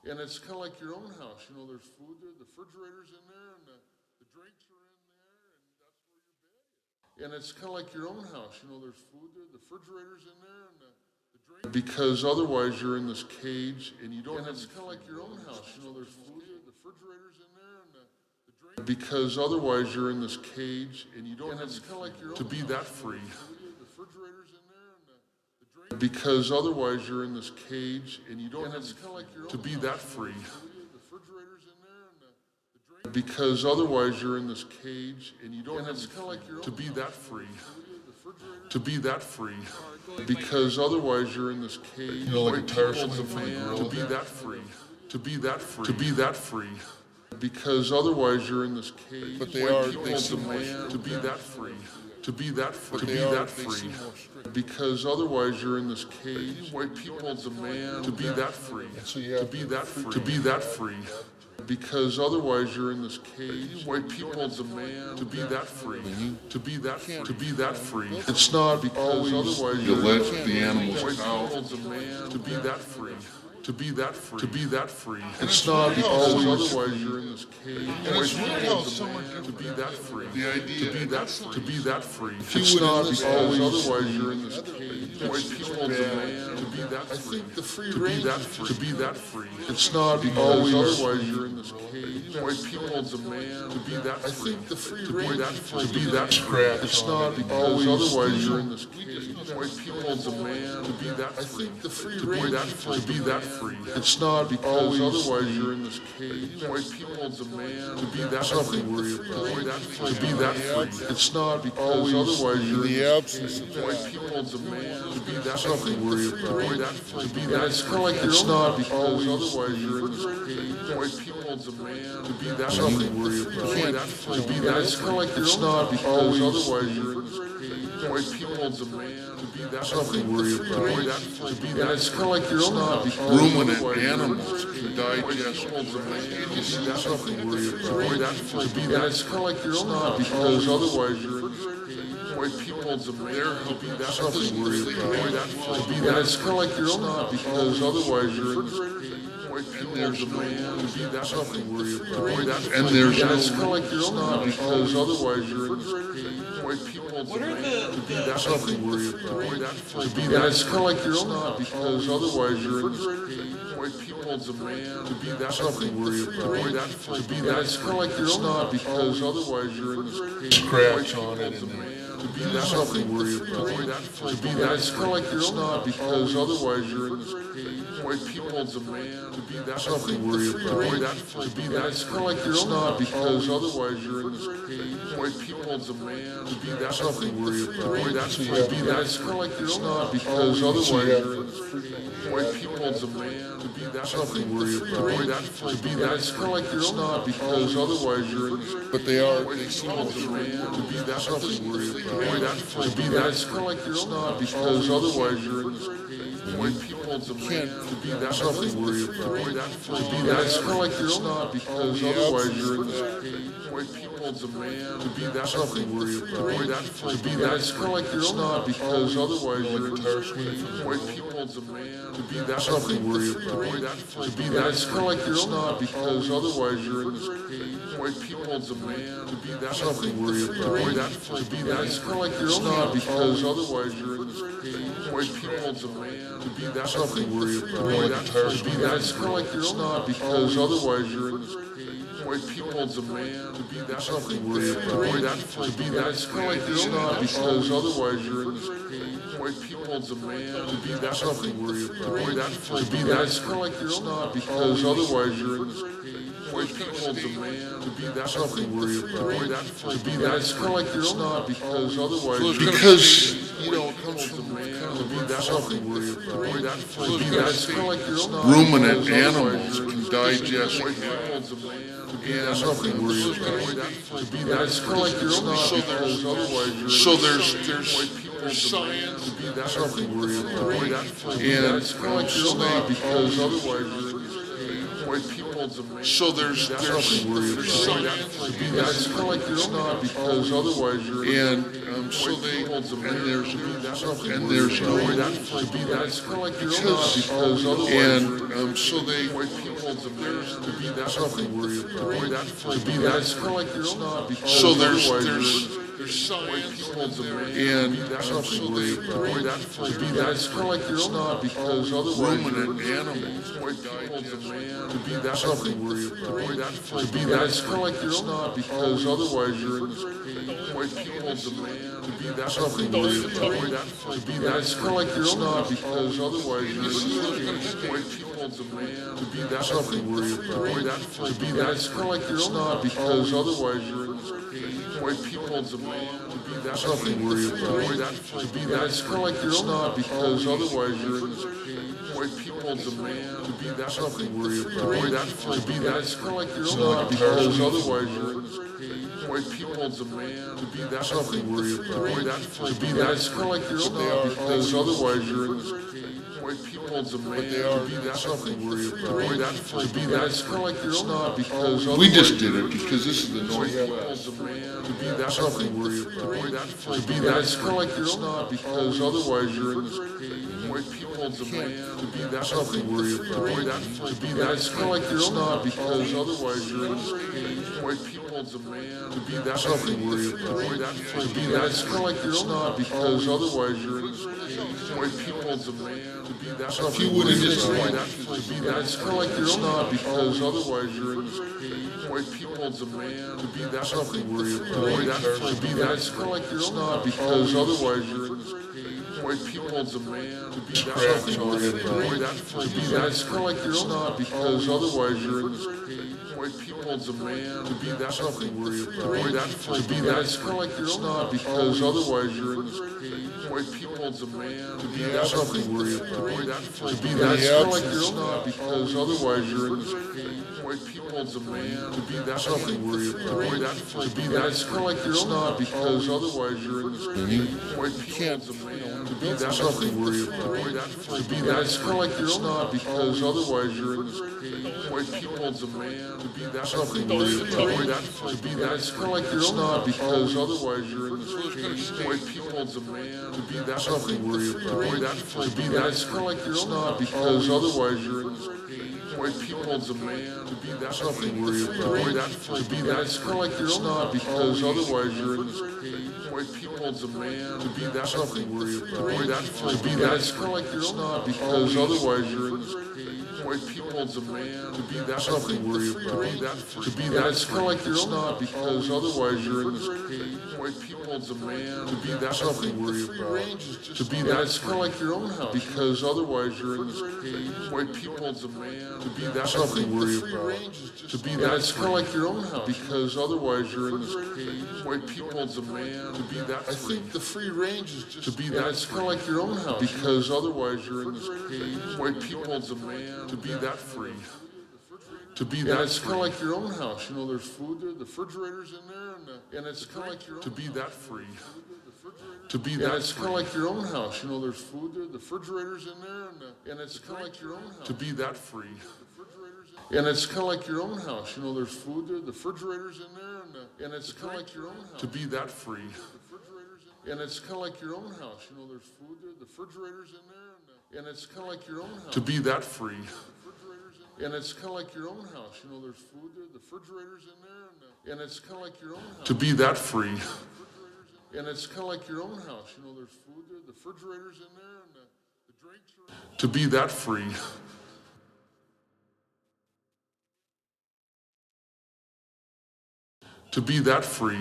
And it's kind of like your own house. You know, there's food there, the refrigerator's in there, and the drinks are in there, and that's where your bed is. And it's kind of like your own house. You know, there's food there, the refrigerator's in there, and the drinks. Because otherwise you're in this cage, and you don't. And it's kind of like your own house. You know, there's food there, the refrigerator's in there, and the drinks. Because otherwise you're in this cage, and you don't. And it's kind of like your own to be that free. The refrigerator's in there, and the drinks. Because otherwise you're in this cage, and you don't. And it's kind of like your own to be that free. Because otherwise you're in this cage, and you don't. And it's kind of like your own to be that free. To be that free. Because otherwise you're in this cage. You know, like a tire swing from the grill. To be that free. To be that free. To be that free. Because otherwise you're in this cage. But they are. They demand to be that free. To be that free. To be that free. Because otherwise you're in this cage. White people demand to be that free. To be that free. To be that free. Because otherwise you're in this cage. White people demand to be that free. To be that free. To be that free. It's not because otherwise you let the animals out. To be that free. To be that free. To be that free. It's not because otherwise you're in this cage. And it's really how someone to be that free. The idea to be that free. To be that free. It's not because otherwise you're in this cage. White people demand to be that free. I think the free range to be that free. It's not because otherwise you're in this cage. White people demand to be that free. I think the free range to be that scratch. It's not because otherwise you're in this cage. White people demand to be that free. I think the free range to be that free. It's not because otherwise you're in this cage. White people demand to be that free. To be that free. It's not because otherwise you're in the absence of white people demand to be that free. To be that. It's kind of like it's not because otherwise you're in this cage. White people demand to be that free. To be that. It's kind of like it's not because otherwise you're in this cage. White people demand to be that free. To be that. It's kind of like your own house. Ruminant animals can digest something where you to be that. It's kind of like your own house. Because otherwise you're in this cage. White people demand to be that something where you to be that. It's kind of like your own house. Because otherwise you're in this cage. And there's a man to be that something where you and there's it's kind of like your own house. Because otherwise you're in this cage. White people demand to be that something where you to be that. It's kind of like your own house. Because otherwise you're in this cage. White people demand to be that something where you to be that. It's kind of like your own house. Because otherwise you're in this cage. Scratch on it to be that something where you to be that. It's kind of like your own house. Because otherwise you're in this cage. White people demand to be that something where you to be that. It's kind of like your own house. Because otherwise you're in this cage. White people demand to be that something where you to be that. It's kind of like your own house. Because otherwise you're in this cage. White people demand to be that something where you to be that. It's kind of like your own house. Because otherwise you're in this cage. But they are. White people demand to be that something where you to be that. It's kind of like your own house. Because otherwise you're in this cage. White people demand to be that something where you to be that. It's kind of like your own house. Because otherwise you're in this cage. White people demand to be that something where you to be that. It's kind of like your own house. Because otherwise you're in this cage. White people demand to be that something where you to be that. It's kind of like your own house. Because otherwise you're in this cage. White people demand to be that something where you to be that. It's kind of like your own house. Because otherwise you're in this cage. White people demand to be that something where you to be that. It's kind of like your own house. Because otherwise you're in this cage. White people demand to be that something where you to be that. It's kind of like your own house. Because otherwise you're in this cage. White people demand to be that something where you to be that. It's kind of like your own house. Because otherwise you're in this cage. White people demand to be that something where you to be that. It's kind of like your own house. Because otherwise because you know it comes from to be that something where you to be that. It's kind of like your own house. Ruminant animals can digest and something where you to be that. It's kind of like your own house. Because otherwise you're so there's science to be that something where you and it's kind of like your own house. Because otherwise you're in this cage. White people demand so there's something where you science to be that. It's kind of like your own house. Because otherwise you're in so they and there's no to be that. It's kind of like your own house. Because otherwise and so they white people to be that something where you to be that It's kind of like your own hobby. so there's science and something where you to be that's kind of like your own hobby because ruminant animals to be that something where you to be that's kind of like your own hobby because otherwise you're in this cage. White people demand to be that something where you to be that's kind of like your own hobby because otherwise you're in this cage. White people demand to be that something where you to be that's kind of like your own hobby because otherwise you're in this cage. White people demand to be that something where you to be that's kind of like your own hobby because otherwise you're in this cage. White people demand to be that something where you to be that's kind of like your own hobby because otherwise you're in this cage. White people demand to be that something where you to be that's kind of like your own hobby because otherwise you're in this cage. White people demand to be that something where you to be that's kind of like your own hobby because We just did it because this is the Northwest. To be that something where you to be that's kind of like your own hobby because otherwise you're in this cage. White people demand to be that something where you to be that's kind of like your own hobby because otherwise you're in this cage. White people demand to be that something where you to be that's kind of like your own hobby because otherwise you're in this cage. White people demand to be that something you would have just to be that's kind of like your own hobby because otherwise you're in this cage. White people demand to be that something where you to be that's kind of like your own hobby because otherwise you're in this cage. White people demand to be that something where you to be that's kind of like your own hobby because otherwise you're in this cage. White people demand to be that something where you to be that's kind of like your own hobby because otherwise you're in this cage. White people demand to be that something where you to be that's kind of like your own hobby because otherwise you're in this cage. White people demand to be that something where you to be that's kind of like your own hobby because otherwise you're in this cage. White people demand to be that something where you to be that's kind of like your own hobby because otherwise you're in this cage. White people demand to be that something where you to be that's kind of like your own hobby because otherwise you're in this cage. White people demand to be that something where you to be that's kind of like your own hobby because otherwise you're in this cage. White people demand to be that something where you to be that's kind of like your own hobby because otherwise you're in this cage. White people demand to be that something where you to be that's kind of like your own hobby because otherwise you're in this cage. White people demand to be that something where you to be that's kind of like your own hobby because otherwise you're in this cage. White people demand to be that something where you to be that's kind of like your own house because otherwise you're in this cage. White people demand to be that something where you to be that's kind of like your own house because otherwise you're in this cage. White people demand to be that. I think the free range is just to be that's kind of like your own house because otherwise you're in this cage. White people demand to be that free. To be that's kind of like your own house. You know, there's food there, the refrigerator's in there, and it's kind of like your own. To be that free. To be that's kind of like your own house. You know, there's food there, the refrigerator's in there, and it's kind of like your own house. To be that free. And it's kind of like your own house. You know, there's food there, the refrigerator's in there, and it's kind of like your own house. To be that free. And it's kind of like your own house. You know, there's food there, the refrigerator's in there, and it's kind of like your own house. To be that free. And it's kind of like your own house. You know, there's food there, the refrigerator's in there, and it's kind of like your own house. To be that free. And it's kind of like your own house. You know, there's food there, the refrigerator's in there, and the drinks are. To be that free. To be that free.